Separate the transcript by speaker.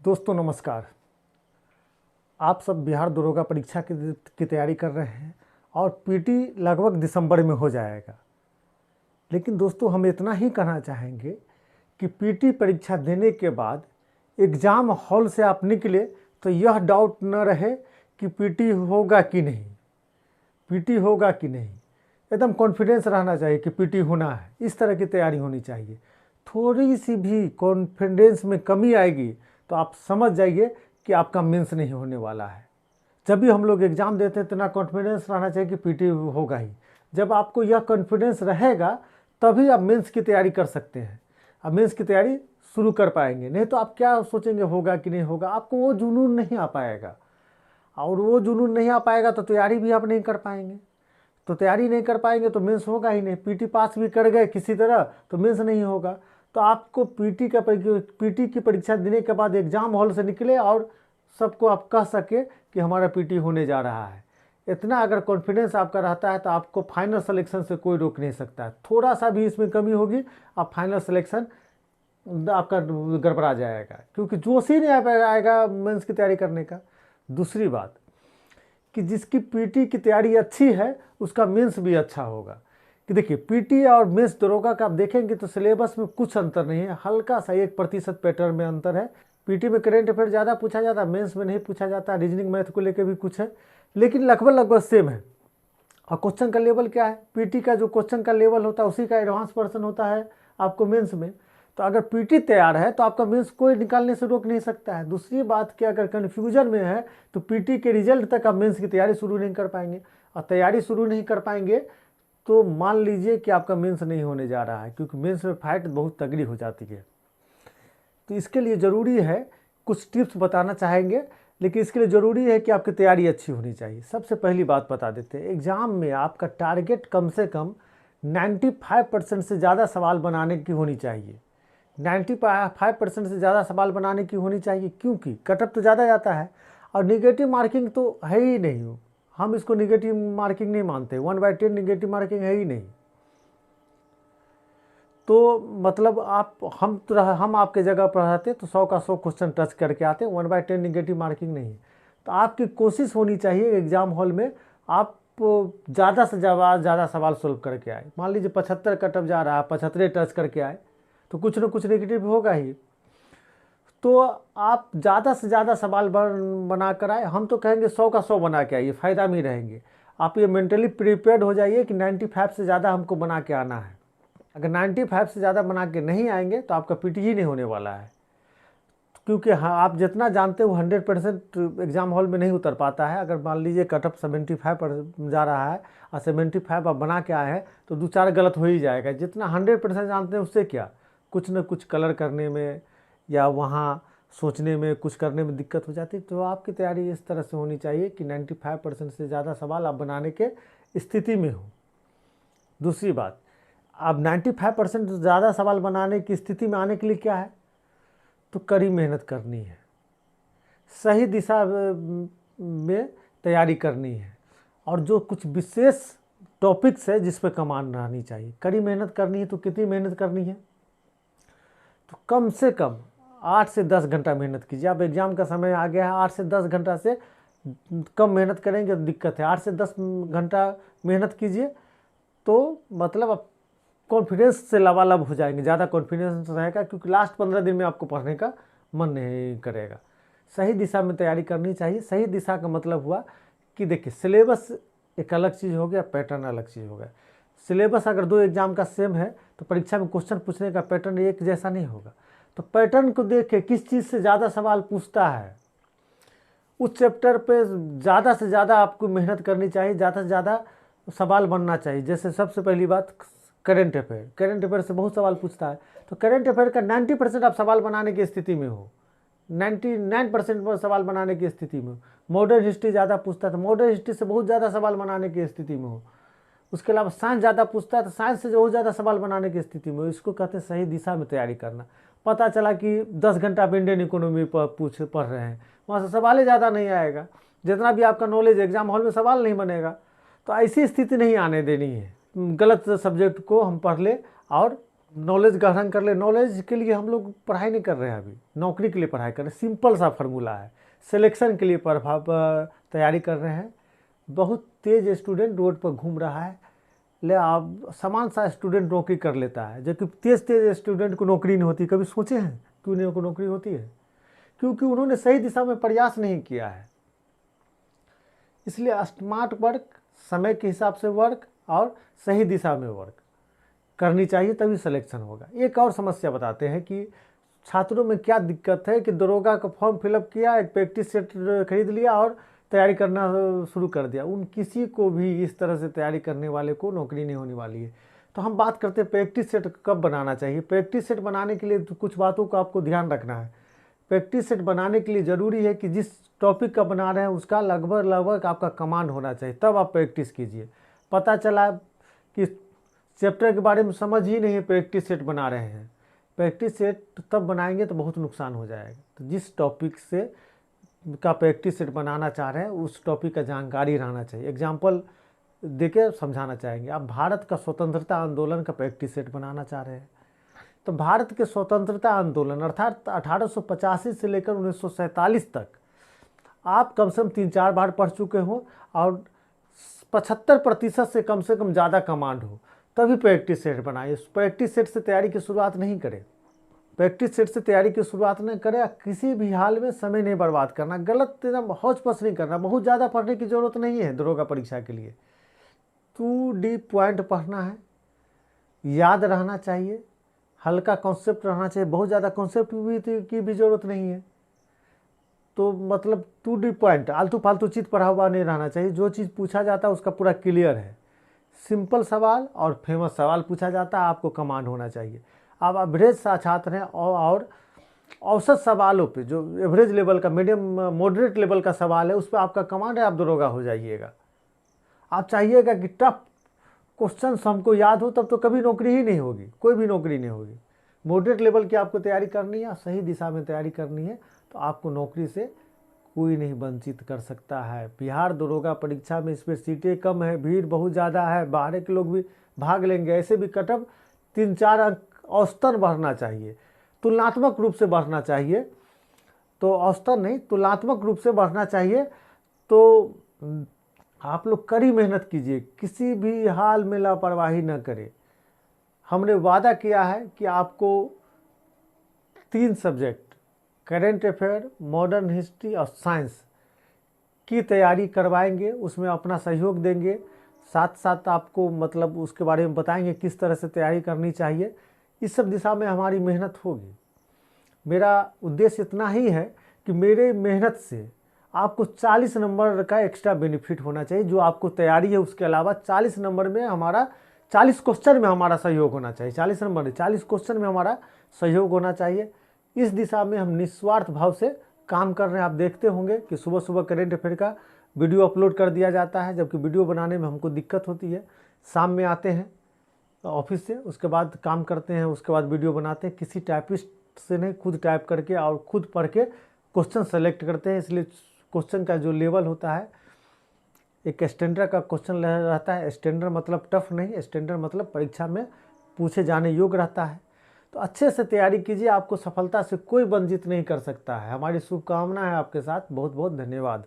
Speaker 1: दोस्तों नमस्कार। आप सब बिहार दरोगा परीक्षा की तैयारी कर रहे हैं और पीटी लगभग दिसंबर में हो जाएगा। लेकिन दोस्तों हम इतना ही कहना चाहेंगे कि पीटी परीक्षा देने के बाद एग्ज़ाम हॉल से आप निकले तो यह डाउट न रहे कि पीटी होगा कि नहीं, पीटी होगा कि नहीं। एकदम कॉन्फिडेंस रहना चाहिए कि पीटी होना है। इस तरह की तैयारी होनी चाहिए। थोड़ी सी भी कॉन्फिडेंस में कमी आएगी तो आप समझ जाइए कि आपका मेंस नहीं होने वाला है। जब भी हम लोग एग्ज़ाम देते हैं तो इतना कॉन्फिडेंस रहना चाहिए कि पीटी होगा ही। जब आपको यह कॉन्फिडेंस रहेगा तभी आप मेंस की तैयारी कर सकते हैं। आप मेंस की तैयारी शुरू कर पाएंगे। नहीं तो आप क्या सोचेंगे होगा कि नहीं होगा, आपको वो जुनून नहीं आ पाएगा। और वो जुनून नहीं आ पाएगा तो तैयारी भी आप नहीं कर पाएंगे। तो तैयारी नहीं कर पाएंगे तो मेंस होगा ही नहीं। पीटी पास भी कर गए किसी तरह तो मेंस नहीं होगा। तो आपको पीटी की परीक्षा देने के बाद एग्ज़ाम हॉल से निकले और सबको आप कह सके कि हमारा पीटी होने जा रहा है। इतना अगर कॉन्फिडेंस आपका रहता है तो आपको फाइनल सिलेक्शन से कोई रोक नहीं सकता है। थोड़ा सा भी इसमें कमी होगी आप फाइनल सिलेक्शन आपका गड़बड़ा जाएगा, क्योंकि जोश ही नहीं आएगा मेंस की तैयारी करने का। दूसरी बात कि जिसकी पीटी की तैयारी अच्छी है उसका मेंस भी अच्छा होगा। कि देखिए पीटी और मेंस दरोगा का आप देखेंगे तो सिलेबस में कुछ अंतर नहीं है, हल्का सा 1% पैटर्न में अंतर है। पीटी में करेंट अफेयर ज़्यादा पूछा जाता है, मेंस में नहीं पूछा जाता। रीजनिंग मैथ को लेकर भी कुछ है, लेकिन लगभग सेम है। और क्वेश्चन का लेवल क्या है, पीटी का जो क्वेश्चन का लेवल होता है उसी का एडवांस पर्सन होता है आपको मेंस में। तो अगर पीटी तैयार है तो आपका मेंस कोई निकालने से रोक नहीं सकता है। दूसरी बात कि अगर कन्फ्यूजन में है तो पीटी के रिजल्ट तक आप मेंस की तैयारी शुरू नहीं कर पाएंगे। और तैयारी शुरू नहीं कर पाएंगे तो मान लीजिए कि आपका मेंस नहीं होने जा रहा है, क्योंकि मेंस में फाइट बहुत तगड़ी हो जाती है। तो इसके लिए ज़रूरी है, कुछ टिप्स बताना चाहेंगे, लेकिन इसके लिए ज़रूरी है कि आपकी तैयारी अच्छी होनी चाहिए। सबसे पहली बात बता देते हैं, एग्ज़ाम में आपका टारगेट कम से कम 95% से ज़्यादा सवाल बनाने की होनी चाहिए। 95% से ज़्यादा सवाल बनाने की होनी चाहिए, क्योंकि कटअप तो ज़्यादा जाता है और निगेटिव मार्किंग तो है ही नहीं। हम इसको निगेटिव मार्किंग नहीं मानते, 1/10 निगेटिव मार्किंग है ही नहीं। तो मतलब हम आपके जगह पर रहते तो 100 का 100 क्वेश्चन टच करके आते, 1/10 निगेटिव मार्किंग नहीं। तो आपकी कोशिश होनी चाहिए एग्ज़ाम हॉल में आप ज़्यादा से ज़्यादा सवाल सोल्व करके आए। मान लीजिए 75 कटअप जा रहा है, 75 टच करके आए तो कुछ ना कुछ नेगेटिव होगा ही। तो आप ज़्यादा से ज़्यादा सवाल बना कर आए। हम तो कहेंगे 100 का 100 बना के आइए, फ़ायदा में रहेंगे। आप ये मेंटली प्रिपेयर्ड हो जाइए कि 95 से ज़्यादा हमको बना के आना है। अगर 95 से ज़्यादा बना के नहीं आएंगे तो आपका पीटी ही नहीं होने वाला है, क्योंकि हाँ आप जितना जानते हो 100% एग्ज़ाम हॉल में नहीं उतर पाता है। अगर मान लीजिए कटअप 75 पर जा रहा है और 75 आप बना के आए हैं तो 2-4 गलत हो ही जाएगा। जितना 100% जानते हैं उससे क्या, कुछ न कुछ कलर करने में या वहाँ सोचने में कुछ करने में दिक्कत हो जाती है। तो आपकी तैयारी इस तरह से होनी चाहिए कि 95% से ज़्यादा सवाल आप बनाने के स्थिति में हो। दूसरी बात, अब 95% ज़्यादा सवाल बनाने की स्थिति में आने के लिए क्या है, तो कड़ी मेहनत करनी है, सही दिशा में तैयारी करनी है, और जो कुछ विशेष टॉपिक्स है जिस पर कमान रहनी चाहिए। कड़ी मेहनत करनी है तो कितनी मेहनत करनी है, तो कम से कम 8 से 10 घंटा मेहनत कीजिए। अब एग्ज़ाम का समय आ गया है, 8 से 10 घंटा से कम मेहनत करेंगे तो दिक्कत है। 8 से 10 घंटा मेहनत कीजिए तो मतलब आप कॉन्फिडेंस से लबालब हो जाएंगे, ज़्यादा कॉन्फिडेंस रहेगा, क्योंकि लास्ट 15 दिन में आपको पढ़ने का मन नहीं करेगा। सही दिशा में तैयारी करनी चाहिए। सही दिशा का मतलब हुआ कि देखिए सिलेबस एक अलग चीज़ हो गया, पैटर्न अलग चीज़ हो गया। सिलेबस अगर 2 एग्ज़ाम का सेम है तो परीक्षा में क्वेश्चन पूछने का पैटर्न एक जैसा नहीं होगा। तो पैटर्न को देख के किस चीज़ से ज़्यादा सवाल पूछता है उस चैप्टर पे ज़्यादा से ज़्यादा आपको मेहनत करनी चाहिए, ज़्यादा से ज़्यादा सवाल बनना चाहिए। जैसे सबसे पहली बात करेंट अफेयर से बहुत सवाल पूछता है, तो करेंट अफेयर का 90% आप सवाल बनाने की स्थिति में हो, 99% सवाल बनाने की स्थिति में हो। मॉडर्न हिस्ट्री ज़्यादा पूछता है तो मॉडर्न हिस्ट्री से बहुत ज़्यादा सवाल बनाने की स्थिति में हो। उसके अलावा साइंस ज़्यादा पूछता है तो साइंस से बहुत ज़्यादा सवाल बनाने की स्थिति में हो। इसको कहते हैं सही दिशा में तैयारी करना। पता चला कि 10 घंटा आप इंडियन इकोनॉमी पढ़ रहे हैं, वहाँ से सवाल ही ज़्यादा नहीं आएगा। जितना भी आपका नॉलेज एग्जाम हॉल में सवाल नहीं बनेगा। तो ऐसी स्थिति नहीं आने देनी है, गलत सब्जेक्ट को हम पढ़ ले और नॉलेज ग्रहण कर ले। नॉलेज के लिए हम लोग पढ़ाई नहीं कर रहे हैं, अभी नौकरी के लिए पढ़ाई कर रहे हैं। सिंपल सा फार्मूला है, सिलेक्शन के लिए तैयारी कर रहे हैं। बहुत तेज स्टूडेंट रोड पर घूम रहा है, ले आप समान सा स्टूडेंट नौकरी कर लेता है, जबकि तेज तेज स्टूडेंट को नौकरी नहीं होती। कभी सोचे हैं क्यों नहीं को नौकरी होती है? क्योंकि उन्होंने सही दिशा में प्रयास नहीं किया है। इसलिए स्मार्ट वर्क, समय के हिसाब से वर्क और सही दिशा में वर्क करनी चाहिए, तभी सिलेक्शन होगा। एक और समस्या बताते हैं कि छात्रों में क्या दिक्कत है कि दरोगा का फॉर्म फिलअप किया, एक प्रैक्टिस सेट खरीद लिया और तैयारी करना शुरू कर दिया। उन किसी को भी इस तरह से तैयारी करने वाले को नौकरी नहीं होने वाली है। तो हम बात करते हैं प्रैक्टिस सेट कब बनाना चाहिए। प्रैक्टिस सेट बनाने के लिए तो कुछ बातों को आपको ध्यान रखना है। प्रैक्टिस सेट बनाने के लिए ज़रूरी है कि जिस टॉपिक का बना रहे हैं उसका लगभग आपका कमांड होना चाहिए, तब आप प्रैक्टिस कीजिए। पता चला कि चैप्टर के बारे में समझ ही नहीं है, प्रैक्टिस सेट बना रहे हैं। प्रैक्टिस सेट तब बनाएंगे तो बहुत नुकसान हो जाएगा। तो जिस टॉपिक से का प्रैक्टिस सेट बनाना चाह रहे हैं उस टॉपिक का जानकारी रहना चाहिए। एग्जाम्पल देके समझाना चाहेंगे। आप भारत का स्वतंत्रता आंदोलन का प्रैक्टिस सेट बनाना चाह रहे हैं, तो भारत के स्वतंत्रता आंदोलन अर्थात 1885 से लेकर 1947 तक आप कम से कम 3-4 बार पढ़ चुके हो और 75% से कम ज़्यादा कमांड हो, तभी प्रैक्टिस सेट बनाइए। प्रैक्टिस सेट से तैयारी की शुरुआत नहीं करें। प्रैक्टिस सेट से तैयारी की शुरुआत नहीं करें। किसी भी हाल में समय नहीं बर्बाद करना, गलत एकदम हौच पस नहीं करना। बहुत ज़्यादा पढ़ने की ज़रूरत नहीं है दरोगा परीक्षा के लिए। 2D पॉइंट पढ़ना है, याद रहना चाहिए, हल्का कॉन्सेप्ट रहना चाहिए। बहुत ज़्यादा कॉन्सेप्ट की भी ज़रूरत नहीं है। तो मतलब 2D पॉइंट, आलतू फालतू चीज़ पढ़ा हुआ नहीं रहना चाहिए। जो चीज़ पूछा जाता है उसका पूरा क्लियर है। सिंपल सवाल और फेमस सवाल पूछा जाता है, आपको कमांड होना चाहिए। आप एवरेज सा छात्र हैं और औसत सवालों पे, जो एवरेज लेवल का, मीडियम मॉडरेट लेवल का सवाल है, उस पर आपका कमांड है, आप दरोगा हो जाइएगा। आप चाहिएगा कि टफ क्वेश्चन हमको याद हो, तब तो कभी नौकरी ही नहीं होगी, कोई भी नौकरी नहीं होगी। मॉडरेट लेवल की आपको तैयारी करनी है, सही दिशा में तैयारी करनी है, तो आपको नौकरी से कोई नहीं वंचित कर सकता है। बिहार दरोगा परीक्षा में इस पर सीटें कम है, भीड़ बहुत ज़्यादा है, बाहर के लोग भी भाग लेंगे। ऐसे भी कटअप 3-4 अंक औसतन बढ़ना चाहिए, तुलनात्मक रूप से बढ़ना चाहिए। तो औसतन नहीं, तुलनात्मक रूप से बढ़ना चाहिए। तो आप लोग कड़ी मेहनत कीजिए, किसी भी हाल में लापरवाही न करें। हमने वादा किया है कि आपको 3 subject, current affair, modern history और साइंस की तैयारी करवाएंगे, उसमें अपना सहयोग देंगे। साथ साथ आपको मतलब उसके बारे में बताएंगे किस तरह से तैयारी करनी चाहिए। इस सब दिशा में हमारी मेहनत होगी। मेरा उद्देश्य इतना ही है कि मेरे मेहनत से आपको 40 नंबर का एक्स्ट्रा बेनिफिट होना चाहिए। जो आपको तैयारी है उसके अलावा 40 नंबर में हमारा, 40 क्वेश्चन में हमारा सहयोग होना चाहिए। 40 नंबर नहीं, 40 क्वेश्चन में हमारा सहयोग होना चाहिए। इस दिशा में हम निस्वार्थ भाव से काम कर रहे हैं। आप देखते होंगे कि सुबह सुबह करेंट अफेयर का वीडियो अपलोड कर दिया जाता है, जबकि वीडियो बनाने में हमको दिक्कत होती है। शाम में आते हैं ऑफिस से, उसके बाद काम करते हैं, उसके बाद वीडियो बनाते हैं। किसी टाइपिस्ट से नहीं, खुद टाइप करके और खुद पढ़ के क्वेश्चन सेलेक्ट करते हैं। इसलिए क्वेश्चन का जो लेवल होता है, एक स्टैंडर्ड का क्वेश्चन रहता है। स्टैंडर्ड मतलब टफ नहीं, स्टैंडर्ड मतलब परीक्षा में पूछे जाने योग्य रहता है। तो अच्छे से तैयारी कीजिए, आपको सफलता से कोई वंचित नहीं कर सकता है। हमारी शुभकामना है आपके साथ। बहुत बहुत धन्यवाद।